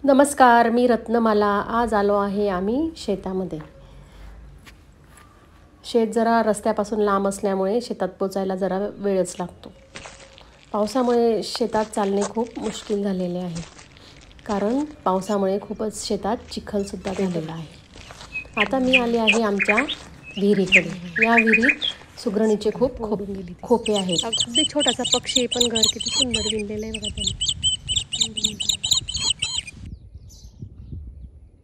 नमस्कार, मी रत्नमाला. आज आलो आहे आम्ही शेतामध्ये. शेत जरा रस्त्यापासून लांब असल्यामुळे शेतात पोचायला जरा वेळच लागतो. पावसामुळे शेतात चालणे खूप मुश्किल झालेले आहे, कारण पावसामुळे खूपच शेतात चिखलसुद्धा झालेला आहे. आता मी आले आहे आमच्या विहिरीकडे. या विहिरीत सुगरणीचे खूप खोपे आहेत. अगदी छोटासा पक्षी पण घर किती सुंदर विणलेलं आहे बघा त्यांनी.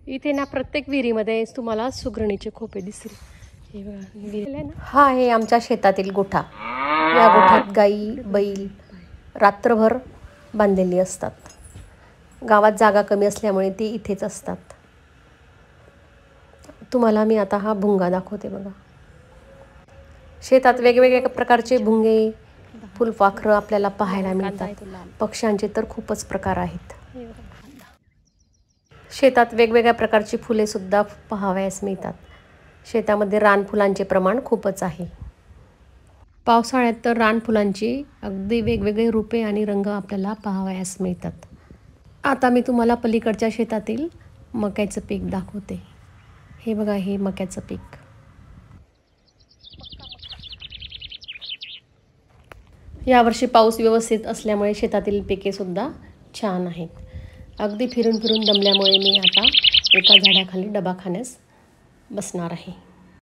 इथे ना प्रत्येक विहिरीमध्ये तुम्हाला सुगरणीचे खोपे दिसतील. हे बघा विहीर आहे ना. हा आहे आमच्या शेतातील गोठा. या गोठ्यात गाई बैल रात्रभर बांधलेली असतात. गावात जागा कमी असल्यामुळे ती इथेच असतात. तुम्हाला मी आता हा भुंगा दाखवते बघा. शेतात वेगवेगळ्या प्रकारचे भुंगे फुलपाखरं आपल्याला पाहायला मिळतात. पक्ष्यांचे तर खूपच प्रकार आहेत. शेतात वेगवेगळ्या प्रकारची फुले सुद्धा पाहावयास मिळतात. शेतामध्ये रानफुलांचे प्रमाण खूपच आहे. पावसाळ्यात तर रानफुलांची अगदी वेगवेगळे रूपे आणि रंग आपल्याला पाहावयास मिळतात. आता मी तुम्हाला पलीकडच्या शेतातील मक्याचं पीक दाखवते. हे बघा, हे मक्याचं पीक. यावर्षी पाऊस व्यवस्थित असल्यामुळे शेतातील पिके सुद्धा छान आहेत. अगदी फिरून फिरून दमल्यामुळे मी आता एका झाडाखाली डबा खाण्यास बसणार आहे.